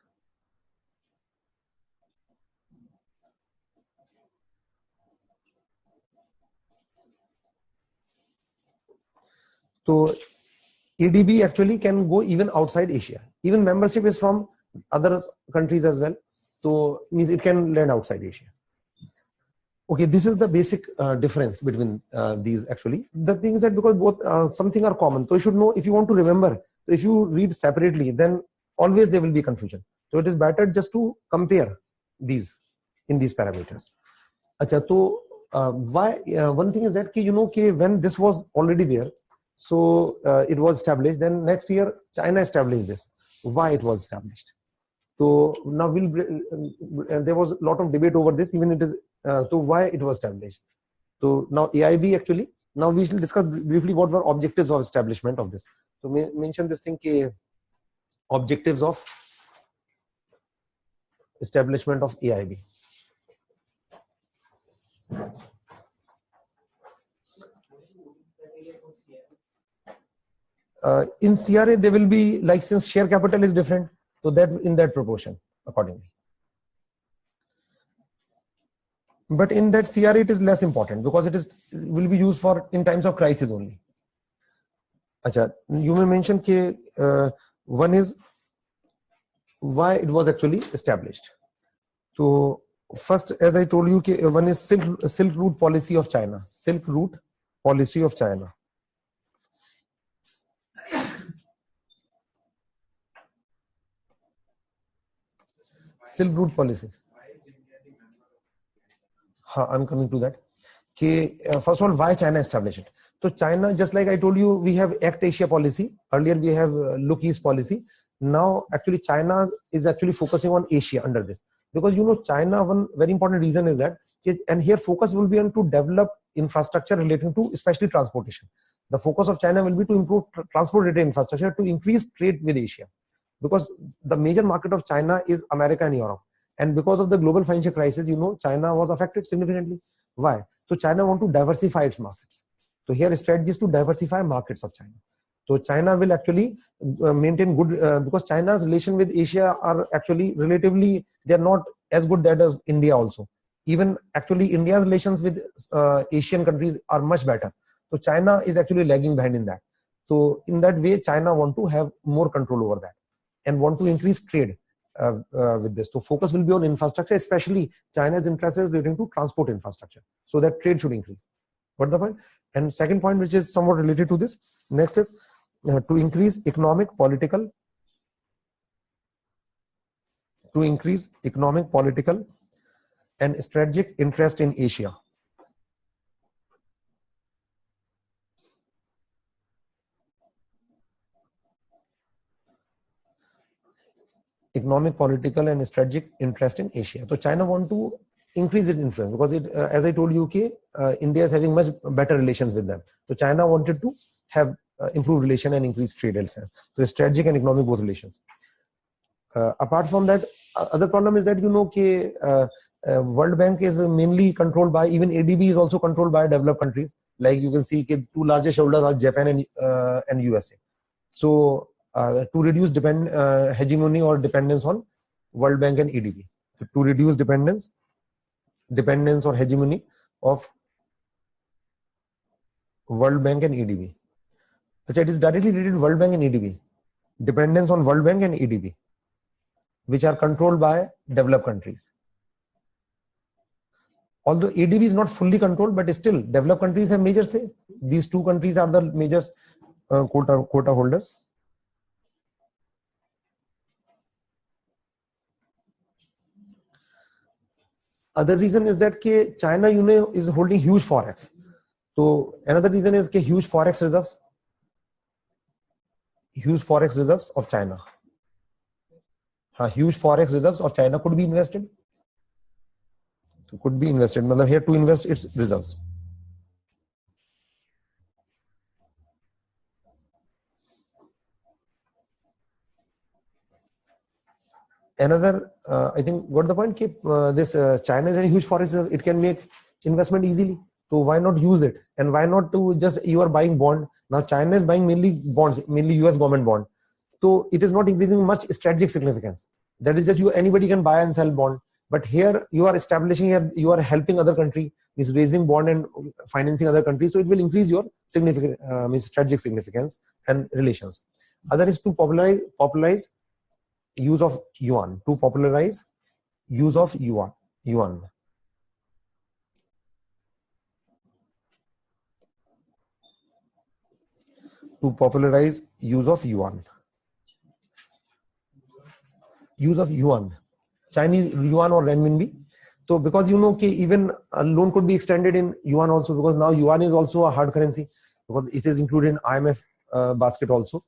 So ADB actually can go even outside Asia. Even membership is from other countries as well. So means it can lend outside Asia. Okay, this is the basic difference between these actually. The thing is that because both something are common, so you should know if you want to remember. If you read separately, then always there will be confusion. So it is better just to compare these in these parameters. Acha, so why one thing is that you know when this was already there, so it was established. Then next year China established this. Why it was established? So now there was a lot of debate over this. Even it is so why it was established. So now AIIB actually. Now we shall discuss briefly what were objectives of establishment of this. So mention this thing ke objectives of establishment of AIIB. In CRA there will be, like, since share capital is different, so that in that proportion accordingly. But in that CRA it is less important because it will be used for in times of crisis only. Acha, you may mention ke, one is why it was actually established. So first, as I told you, one is Silk Route policy of China. Silk Route policy of China. Silk Route policy. I'm coming to that. First of all, why China established it? So China, just like I told you, we have Act Asia policy. Earlier we have Look East policy. Now actually China is actually focusing on Asia under this. Because China, one very important reason is that, and here focus will be on to develop infrastructure relating to especially transportation. The focus of China will be to improve transport-related infrastructure to increase trade with Asia. Because the major market of China is America and Europe. And because of the global financial crisis, China was affected significantly. Why? So China want to diversify its markets. So here strategy is to diversify markets of China. So China will actually maintain good, because China's relation with Asia are actually relatively, they are not as good that as India also. Even actually India's relations with Asian countries are much better. So China is actually lagging behind in that. So in that way, China want to have more control over that and want to increase trade with this. So focus will be on infrastructure, especially China's interest is relating to transport infrastructure. So that trade should increase. What the point? And second point, which is somewhat related to this, next is to increase economic, political, and strategic interest in Asia. Economic, political, and strategic interest in Asia. So China want to increase its influence because it, as I told you, India is having much better relations with them. So China wanted to have improved relation and increase trade elsewhere. So strategic and economic both relations. Apart from that, other problem is that World Bank is mainly controlled by, even ADB is also controlled by developed countries. Like you can see, two largest shareholders are Japan and USA. So to reduce hegemony or dependence on World Bank and ADB, to reduce dependence or hegemony of World Bank and ADB. So it is directly related to World Bank and ADB. Dependence on World Bank and ADB, which are controlled by developed countries. Although ADB is not fully controlled, but still developed countries have major say. These two countries are the major quota holders. Other reason is that China is holding huge forex. So another reason is huge forex reserves. Huge forex reserves of China. Huge forex reserves of China could be invested. Could be invested. Here to invest its reserves. Another, I think, got the point. This China is a huge forex reserve. It can make investment easily. So why not use it? And why not to just, you are buying bond. Now China is buying mainly bonds, mainly US government bond. So it is not increasing much strategic significance. That is just anybody can buy and sell bond. But here you are establishing, you are helping other country, is raising bond and financing other countries. So it will increase your significant, strategic significance and relations. Other is to popularize use of yuan, to popularize use of yuan. To popularize use of yuan. Use of yuan, Chinese yuan or renminbi. So because even a loan could be extended in yuan also, because now yuan is also a hard currency because it is included in IMF basket also.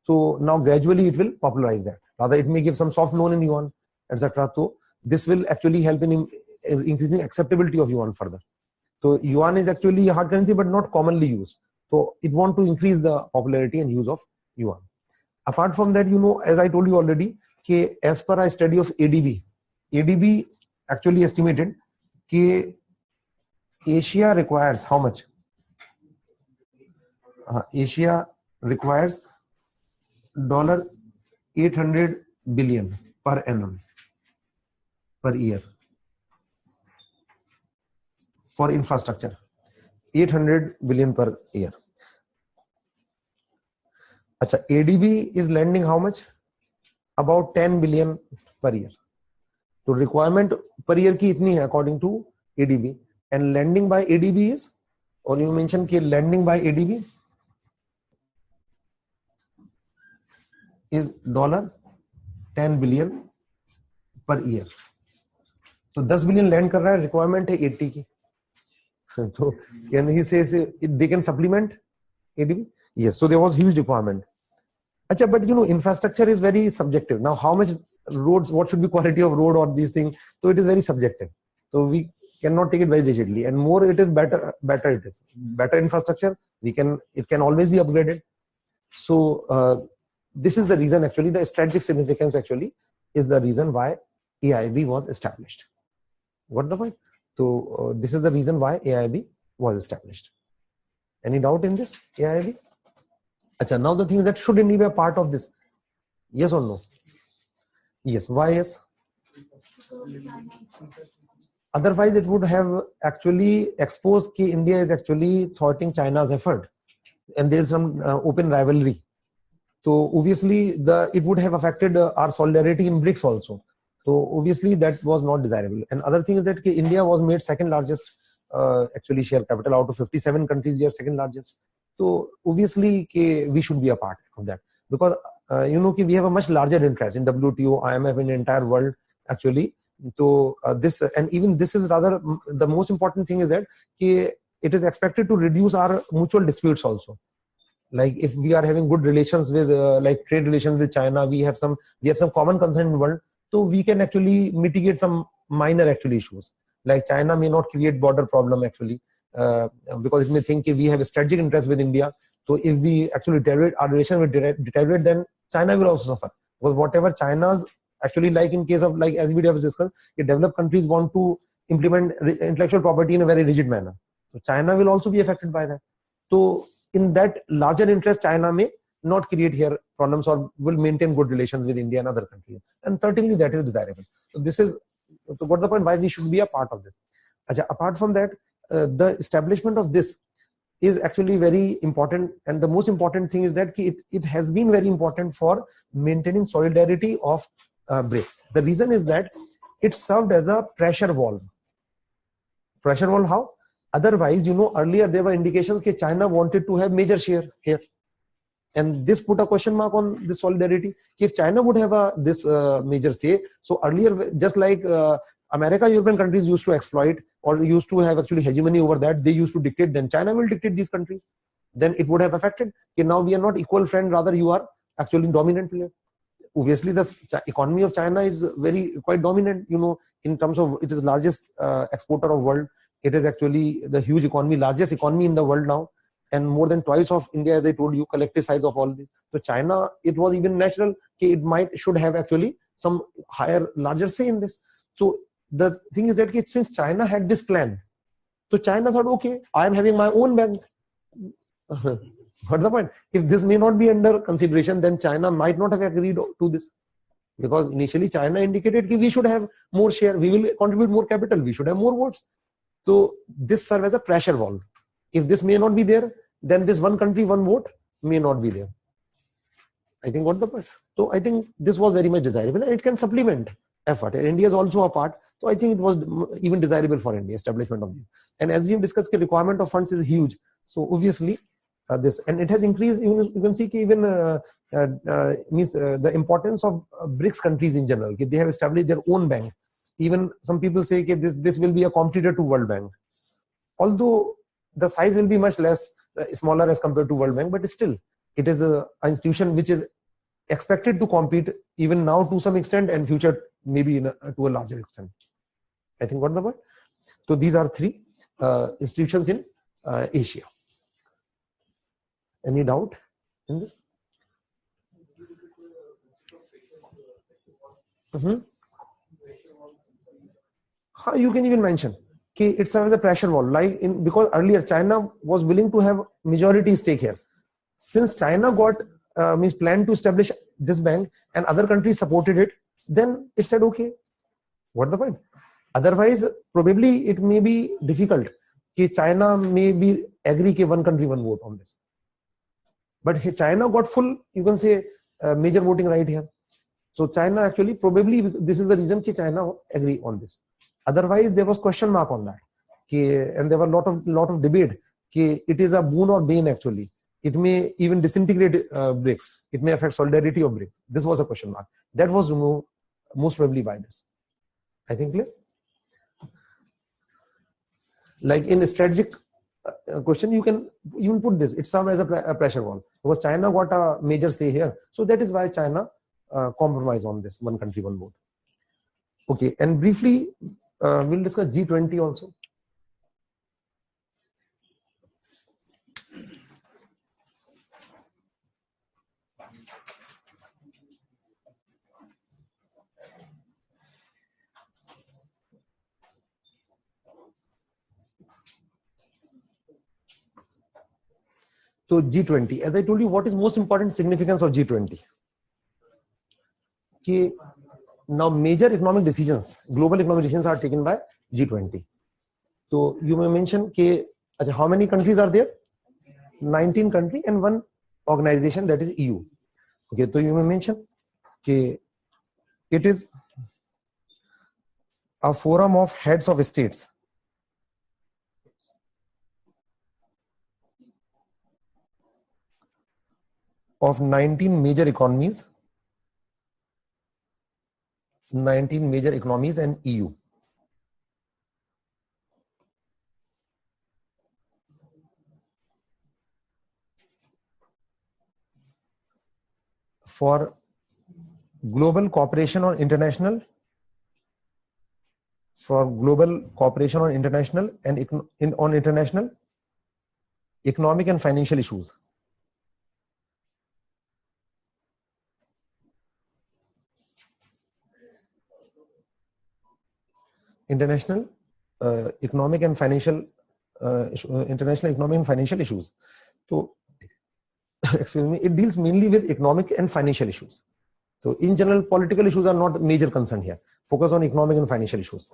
So now gradually it will popularize that. Rather it may give some soft loan in yuan, etc. So this will actually help in increasing acceptability of yuan further. So yuan is actually a hard currency but not commonly used. So it want to increase the popularity and use of yuan. Apart from that, as I told you already, as per a study of ADB actually estimated that Asia requires how much? Asia requires $800 billion per annum, per year for infrastructure. $800 billion per year. Acha, ADB is lending how much? About 10 billion per year. So requirement per year ki itni hai according to ADB, and lending by ADB is, or you mentioned ki lending by ADB is $10 billion per year. तो 10 billion land कर रहा है, requirement है 80 की. So can he say they can supplement ADB? Yes. So there was huge requirement. Achha, but infrastructure is very subjective. Now, how much roads, what should be quality of road or these things? So it is very subjective. So we cannot take it very rigidly. And more it is better it is. Better infrastructure, it can always be upgraded. So this is the reason actually, the strategic significance actually is the reason why AIIB was established. What the point? So this is the reason why AIIB was established. Any doubt in this AIIB? Achha, now the thing is that should India be a part of this? Yes or no? Yes. Why yes? Otherwise, it would have actually exposed that India is actually thwarting China's effort, and there is some open rivalry. So obviously, it would have affected our solidarity in BRICS also. So obviously, that was not desirable. And other thing is that India was made second largest actually share capital out of 57 countries. We are second largest. So obviously, we should be a part of that, because we have a much larger interest in WTO, IMF, in the entire world actually. So this, and even this is rather the most important thing is that it is expected to reduce our mutual disputes also. Like if we are having good relations with like trade relations with China, we have some common concern in the world, so we can actually mitigate some minor actually issues. Like China may not create border problem actually, because it may think we have a strategic interest with India. So if we actually deteriorate, our relation will deteriorate, then China will also suffer. Because whatever China's actually, like in case of, like as we have discussed, developed countries want to implement intellectual property in a very rigid manner. So China will also be affected by that. So in that larger interest, China may not create here problems or will maintain good relations with India and other countries. And certainly that is desirable. So this is, so what the point why we should be a part of this. Achha, apart from that, the establishment of this is actually very important, and the most important thing is that it has been very important for maintaining solidarity of BRICS. The reason is that it served as a pressure valve. Pressure valve how? Otherwise, earlier there were indications that China wanted to have major share here, and this put a question mark on this solidarity. If China would have this major say, so earlier, just like America, European countries used to exploit or used to have actually hegemony over that, they used to dictate, then China will dictate these countries. Then it would have affected. Okay, now we are not equal friend, rather you are actually dominant player. Obviously, the economy of China is quite dominant, in terms of it is largest exporter of world. It is actually the huge economy, largest economy in the world now, and more than twice of India, as I told you, collective size of all this. So China, it was even natural that it should have actually some larger say in this. So the thing is that since China had this plan, so China thought, okay, I am having my own bank. What's the point? If this may not be under consideration, then China might not have agreed to this. Because initially China indicated that we should have more share, we will contribute more capital, we should have more votes. So this serves as a pressure valve. If this may not be there, then this one country, one vote may not be there. I think what the point. So I think this was very much desirable, and it can supplement effort. And India is also a part. So I think it was even desirable for India, establishment of this. And as we have discussed, the requirement of funds is huge. So obviously this, and it has increased. You can see even the importance of BRICS countries in general. They have established their own bank. Even some people say this will be a competitor to World Bank. Although the size will be much less, smaller as compared to World Bank, but still it is an institution which is expected to compete even now to some extent, and future maybe to a larger extent. I think what the point. So these are three institutions in Asia. Any doubt in this? You can even mention it serves as a pressure valve, because earlier China was willing to have majority stake here. Since China got planned to establish this bank and other countries supported it, then it said, okay, what the point? Otherwise, probably it may be difficult. China may be agree one country, one vote on this. but China got full, you can say, major voting right here. So China actually, probably this is the reason that China agree on this. Otherwise, there was question mark on that, and there were lot of debate. It is a boon or bane actually. It may even disintegrate BRICS. It may affect solidarity of BRICS. This was a question mark. That was removed most probably by this. I think clear? Like in a strategic question, you can even put this. It serves as a pressure valve because China got a major say here. So that is why China compromise on this one country, one vote. Okay, and briefly, we'll discuss G20 also. So G20, as I told you, what is most important significance of G20? Now major economic decisions, global economic decisions are taken by G20. So you may mention how many countries are there? 19 countries and one organization, that is EU. Okay, so you may mention it is a forum of heads of states of 19 major economies and EU. For global cooperation on international, and on international economic and financial issues. International economic and financial issues. So, excuse me, it deals mainly with economic and financial issues. So, in general, political issues are not major concern here. Focus on economic and financial issues.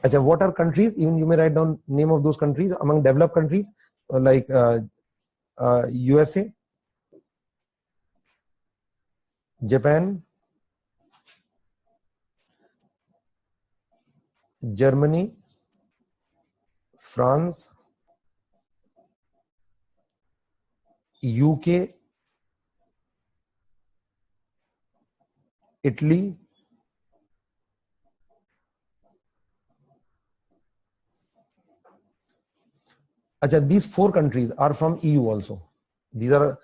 What are countries? Even you may write down name of those countries among developed countries like USA, Japan, Germany, France, UK, Italy, these 4 countries are from EU also. These are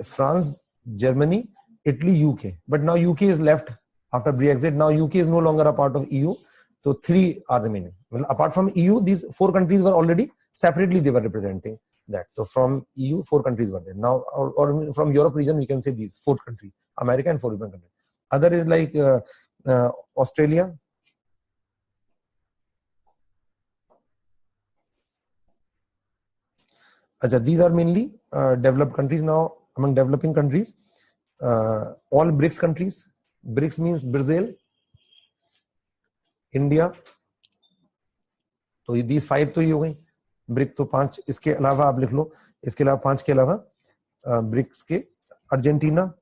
France, Germany, Italy, UK. But now UK is left after Brexit. Now UK is no longer a part of EU. So 3 are remaining. Well, apart from EU, these 4 countries were already separately, they were representing that. So from EU, 4 countries were there. Now, or from Europe region, we can say these 4 countries, America and 4 European countries. Other is like Australia, these are mainly developed countries. Now, among developing countries, all BRICS countries. BRICS means Brazil, India. तो these 5 तो ये हो गई. BRICS तो 5. इसके अलावा आप लिख लो. इसके अलावा 5 के अलावा BRICS के Argentina,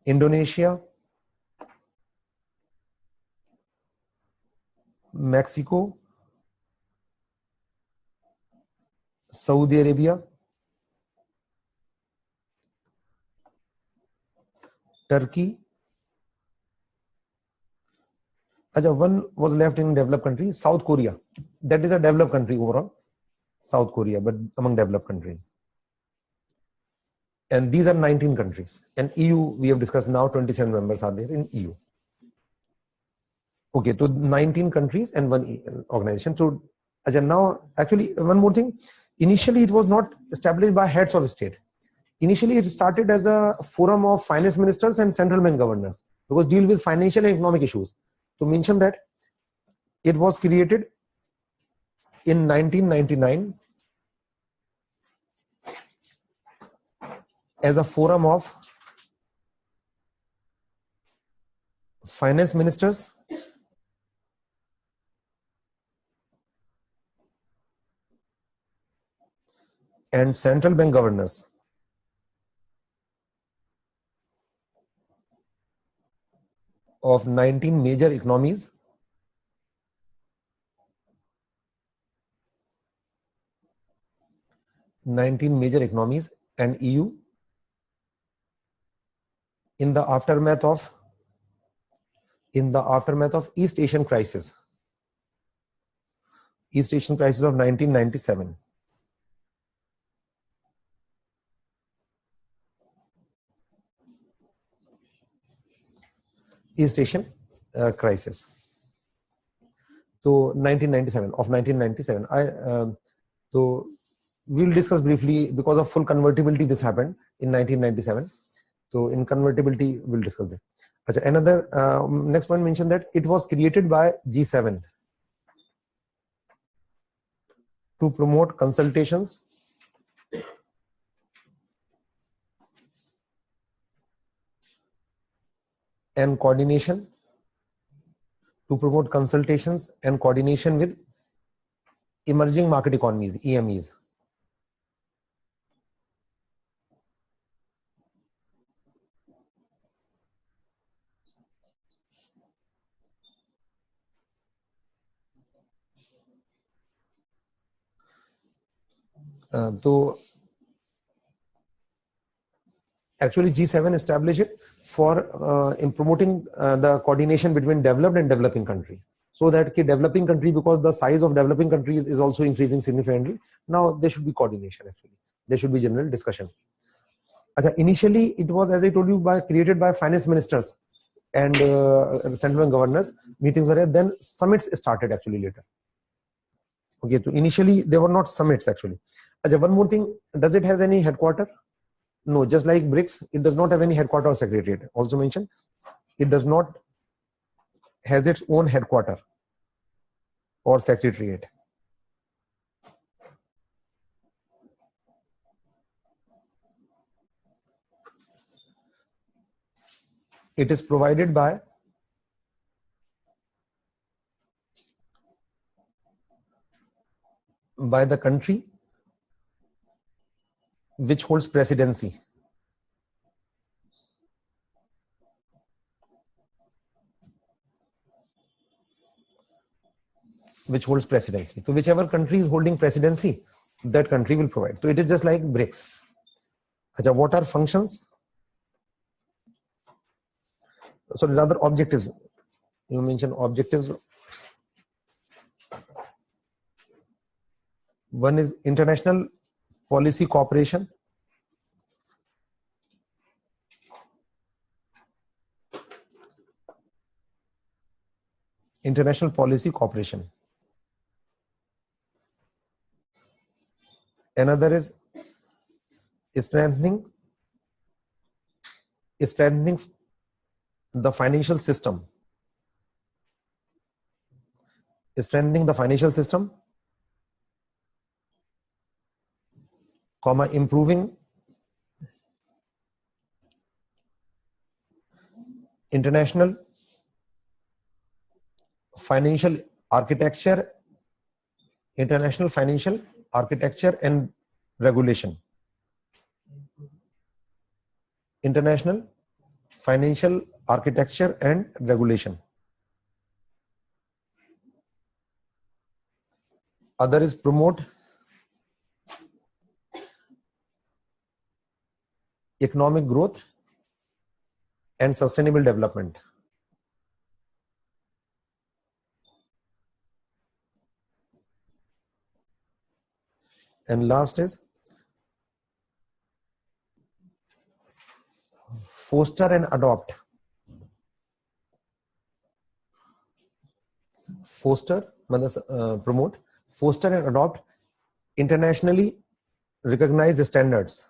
Indonesia, Mexico, Saudi Arabia, Turkey. One was left in developed country, South Korea. That is a developed country overall, South Korea, but among developed countries. And these are 19 countries. And EU, we have discussed now, 27 members are there in EU. Okay, so 19 countries and 1 organization. So now, actually, one more thing. Initially, it was not established by heads of state. Initially, it started as a forum of finance ministers and central bank governors because deal with financial and economic issues. To mention that, it was created in 1999 as a forum of finance ministers and central bank governors of 19 major economies and EU in the aftermath of East Asian crisis of 1997. East Asian crisis. So 1997. So we'll discuss briefly, because of full convertibility this happened in 1997. So in convertibility we'll discuss that. Another next point mentioned that it was created by G7 to promote consultations and coordination with emerging market economies, EMEs. So actually G7 established it for in promoting the coordination between developed and developing countries, so that developing country, because the size of developing countries is also increasing significantly, now there should be coordination. Actually there should be general discussion. Initially it was, as I told you, created by finance ministers and central bank governors. Meetings were there, then summits started actually later. Okay, so initially there were not summits actually. One more thing, does it have any headquarter? No, just like BRICS, it does not have any headquarter or secretariat. Also mentioned, it does not has its own headquarter or secretariat. It is provided by the country which holds presidency. So whichever country is holding presidency, that country will provide. So it is just like BRICS. What are functions? So rather objectives. You mentioned objectives. One is international policy cooperation. International policy cooperation. Another is strengthening the financial system. Improving international financial architecture and regulation. International financial architecture and regulation. Other is promote economic growth and sustainable development. And last is foster and adopt. Promote, foster and adopt internationally recognized standards.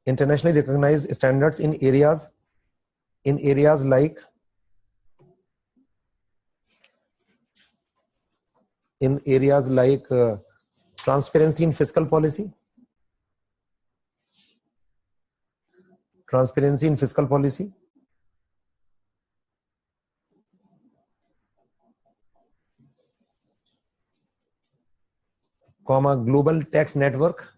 Internationally recognized standards in areas like transparency in fiscal policy, comma global tax network,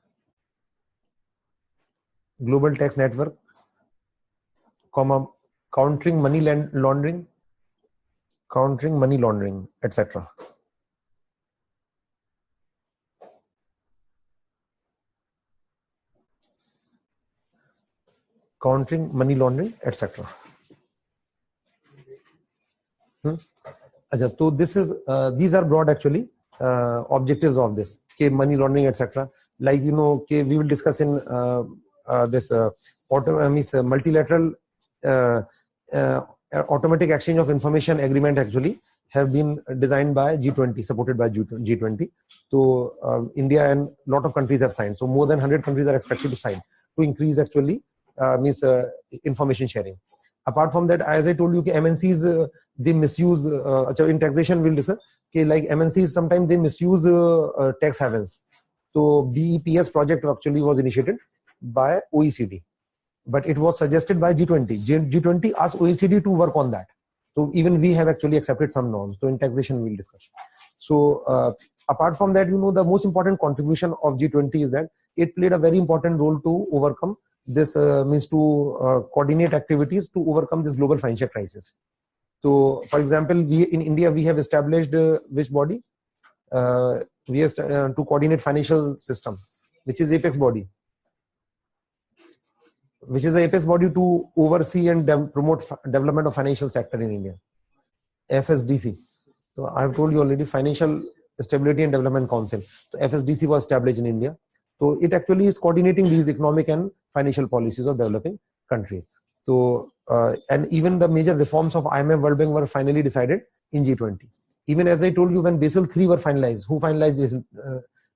comma countering money laundering, etc. Countering money laundering, etc. So this is these are broad actually objectives of this money laundering, etc. Like we will discuss in this multilateral automatic exchange of information agreement actually have been designed by G20, supported by G20. So India and lot of countries have signed. So more than 100 countries are expected to sign to increase actually information sharing. Apart from that, as I told you, MNCs they misuse in taxation. We'll discuss like MNCs sometimes they misuse tax havens. So BEPS project actually was initiated by OECD, but it was suggested by G20. G20 asked OECD to work on that. So even we have actually accepted some norms. So in taxation we'll discuss. So apart from that, the most important contribution of G20 is that it played a very important role to overcome this coordinate activities to overcome this global financial crisis. So for example, in India we have established which body? We have to coordinate financial system, which is apex body. Which is the apex body to oversee and promote development of financial sector in India. FSDC. So I have told you already, Financial Stability and Development Council. So FSDC was established in India. So it actually is coordinating these economic and financial policies of developing countries. So and even the major reforms of IMF, World Bank were finally decided in G20. Even as I told you, when Basel III were finalized, who finalized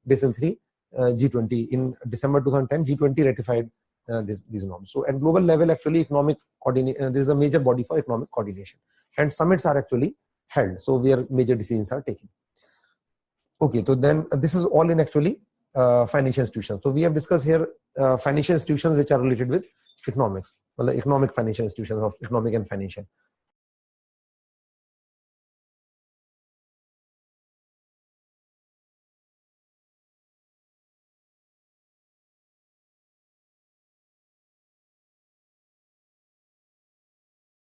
Basel III? G20 in December 2010. G20 ratified these norms. So at global level, actually, economic coordination, there is a major body for economic coordination, and summits are actually held. So where major decisions are taken. Okay, so then this is all in actually financial institutions. So we have discussed here financial institutions which are related with economics, well, the economic financial institutions of economic and financial.